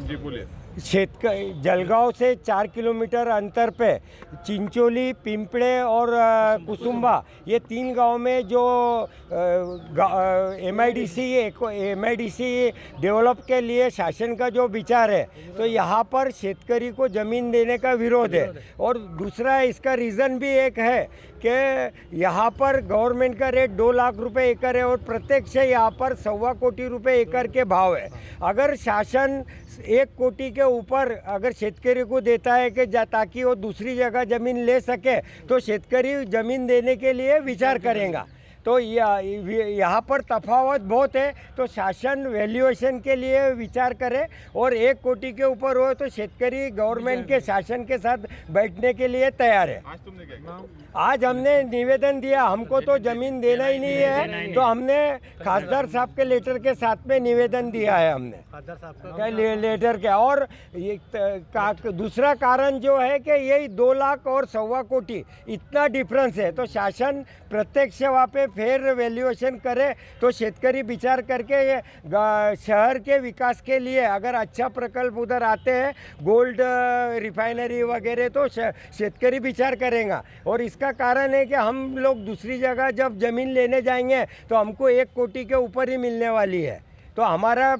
जी बोलिए। जलगांव से 4 किलोमीटर अंतर पे चिंचोली, पिंपड़े और कुसुम्बा, ये 3 गांव में जो एमआईडीसी डेवलप के लिए शासन का जो विचार है, तो यहाँ पर शेतकरी को ज़मीन देने का विरोध है। और दूसरा इसका रीज़न भी एक है कि यहाँ पर गवर्नमेंट का रेट 2 लाख रुपए एकड़ है और प्रत्यक्ष यहाँ पर 1.25 कोटी रुपए एकड़ के भाव है। अगर शासन 1 कोटी के ऊपर अगर शेतकरी को देता है कि ताकि वो दूसरी जगह ज़मीन ले सके, तो शेतकरी ज़मीन देने के लिए विचार करेगा। तो यहाँ पर तफावत बहुत है, तो शासन वैल्यूएशन के लिए विचार करे और 1 कोटी के ऊपर हो तो शेतकरी गवर्नमेंट के शासन के साथ बैठने के लिए तैयार है। आज तुमने क्या किया? आज हमने निवेदन दिया, हमको तो ज़मीन देना ही नहीं है, तो हमने खासदार साहब के लेटर के साथ में निवेदन दिया है हमने लेटर के। और ये दूसरा कारण जो है कि यही 2 लाख और 1.25 कोटी इतना डिफरेंस है, तो शासन प्रत्यक्ष वहाँ पे फेयर वैल्यूएशन करे तो शेतकरी विचार करके शहर के विकास के लिए अगर अच्छा प्रकल्प उधर आते हैं, गोल्ड रिफाइनरी वगैरह, तो शेतकरी विचार करेगा। और इसका कारण है कि हम लोग दूसरी जगह जब ज़मीन लेने जाएंगे तो हमको 1 कोटी के ऊपर ही मिलने वाली है। तो हमारा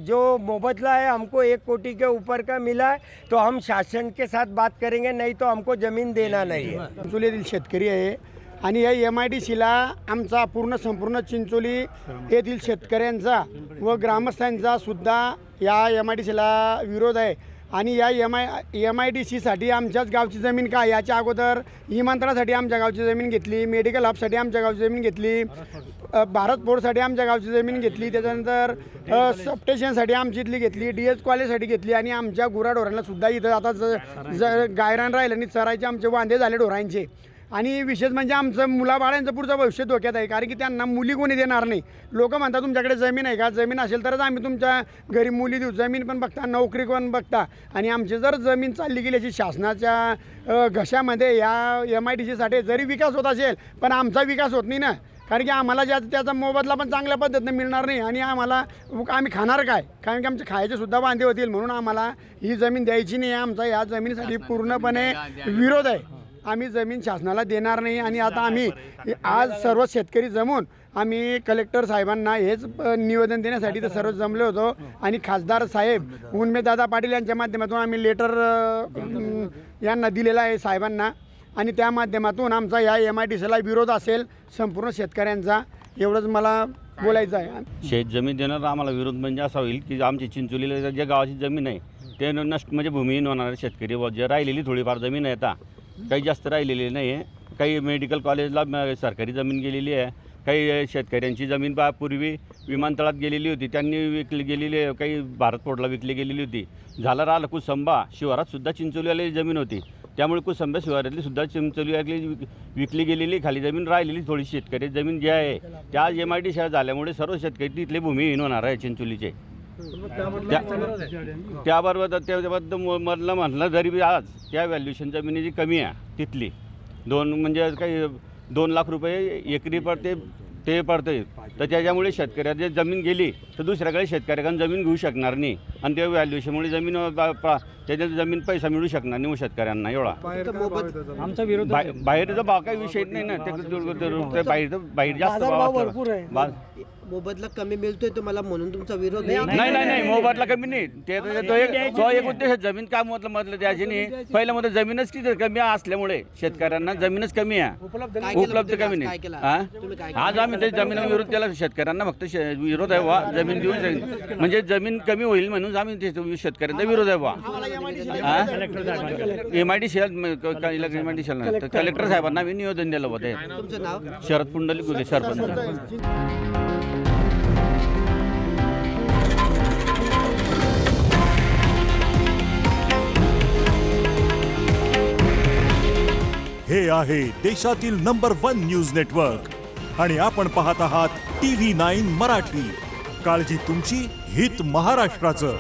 जो मुबदला है हमको 1 कोटी के ऊपर का मिला है, तो हम शासन के साथ बात करेंगे, नहीं तो हमको ज़मीन देना नहीं है। चिंचोलीतील शेतकरी आहे आणि या एमआयडीसीला आमचा संपूर्ण चिंचोली येथील शेतकऱ्यांचा व ग्रामस्थांचा सुद्धा या एमआयडीसीला विरोध आहे। आणि या एमआयडीसीसाठी आमच्याच गावची जमीन काय, याच्या अगोदर विमानतळासाठी आमच्या गावची जमीन घेतली, मेडिकल हबसाठी आमच्या गावची जमीन घेतली, भारत पोर्टसाठी आमच्या गावची जमीन घेतली, त्याच्यानंतर सबस्टेशनसाठी आमची इथली घेतली, DS कॉलेजसाठी घेतली आणि आमच्या गुराढोरांना सुद्धा इथं आता गायरान राहिलं आणि चरायचे आमचे वांदे झाले ढोरांचे। आणि विशेष म्हणजे आमचं मुलाबाळांचं पुढचं भविष्य धोक्यात आहे, कारण की त्यांना मुली कोणी देणार नाही। लोक म्हणतात तुमच्याकडे जमीन आहे का, जमीन असेल तरच आम्ही तुमच्या घरी मुली देऊ, जमीन पण बघता, नोकरी पण बघता। आणि आमची जर जमीन चालली गेली अशी शासनाच्या घशामध्ये या एमआयडीसीसाठी जरी विकास होत असेल, पण आमचा विकास होत नाही ना, कारण की आम्हाला त्याचा मोबदला पण चांगल्या पद्धतीने मिळणार नाही आणि आम्ही खाणार काय, कारण की आमचे खायचे सुद्धा वांदे होतील। म्हणून आम्हाला ही जमीन द्यायची नाही आहे। आमचा या जमिनीसाठी पूर्णपणे विरोध आहे। आम्ही जमीन शासनाला देणार नाही। आणि आता आम्ही आज सर्व शेतकरी जमून आम्ही कलेक्टर साहेबांना हेच निवेदन देण्यासाठी तर सर्व जमले होतो आणि खासदार साहेब उन्मेदादा पाटील यांच्या माध्यमातून आम्ही लेटर यांना दिलेला आहे साहेबांना, आणि त्या माध्यमातून आमचा या एमआयडीसीला विरोध असेल संपूर्ण शेतकऱ्यांचा, एवढंच मला बोलायचं आहे। शेत जमीन देणार आम्हाला विरोध म्हणजे असा होईल की आमची चिंचोलीला ज्या गावाची जमीन आहे ते नष्ट म्हणजे भूमिहीन होणार शेतकरी व जे राहिलेली थोडीफार जमीन आहे, आता काही जास्त राहिलेली नाही आहे। काही मेडिकल कॉलेजला सरकारी जमीन गेलेली आहे, काही शेतकऱ्यांची जमीन पूर्वी विमानतळात गेलेली होती, त्यांनी विकली गेलेली, काही भारत पोर्टला विकली गेलेली होती। झालं राहिलं कुसंबा शिवारात सुद्धा चिंचोलीवाली जमीन होती, त्यामुळे कुसंबा शिवारातली सुद्धा चिंचोलीवाली विकली गेलेली खाली जमीन राहिलेली थोडी शेतकरी जमीन जी आहे त्या आज एमआयडीसी झाल्यामुळे सर्व शेतकरी तिथले भूमिहीन होणार आहे चिंचोलीचे। त्याबरोबर त्याबद्दल म्हटलं जरी बी आज त्या व्हॅल्युएशन जमिनीची कमी आहे तिथली, म्हणजे काही 2 लाख रुपये एकरी पडते ते पडते, तर त्याच्यामुळे शेतकऱ्याची जमीन गेली तर दुसऱ्याकडे शेतकऱ्याकडून जमीन घेऊ शकणार नाही आणि त्या व्हॅल्युएशनमुळे जमीन त्याच्यात जमीन पैसा मिळू शकणार नाही शेतकऱ्यांना। एवढा आमचा विरोध बाहेरचा भाव काही विषय नाही ना, ते बाहेर जास्त भाव मोबदला कमी मिळतोय तुम्हाला म्हणून तुमचा विरोध नाही मोबदला कमी नाही, तो एक उद्देश जमीन काय म्हटलं द्यायची नाही। पहिल्या मध्ये जमीनच किती कमी असल्यामुळे शेतकऱ्यांना जमीनच कमी आहे, उपलब्ध कमी नाही। आज आम्ही त्या जमीन विरोध केला, शेतकऱ्यांना फक्त विरोध आहे वा जमीन देऊ म्हणजे जमीन कमी होईल म्हणून आम्ही शेतकऱ्यांचा विरोध आहे वा। एमआयडीसी कलेक्टर साहेबांना आम्ही निवेदन दिलं होतं। शरद पुंडलिक गुले सरपंच। हे आहे देशातील नंबर 1 न्यूज नेटवर्क आणि आपण पाहत आहात TV9 मराठी। काळजी तुमची, हित महाराष्ट्राचं।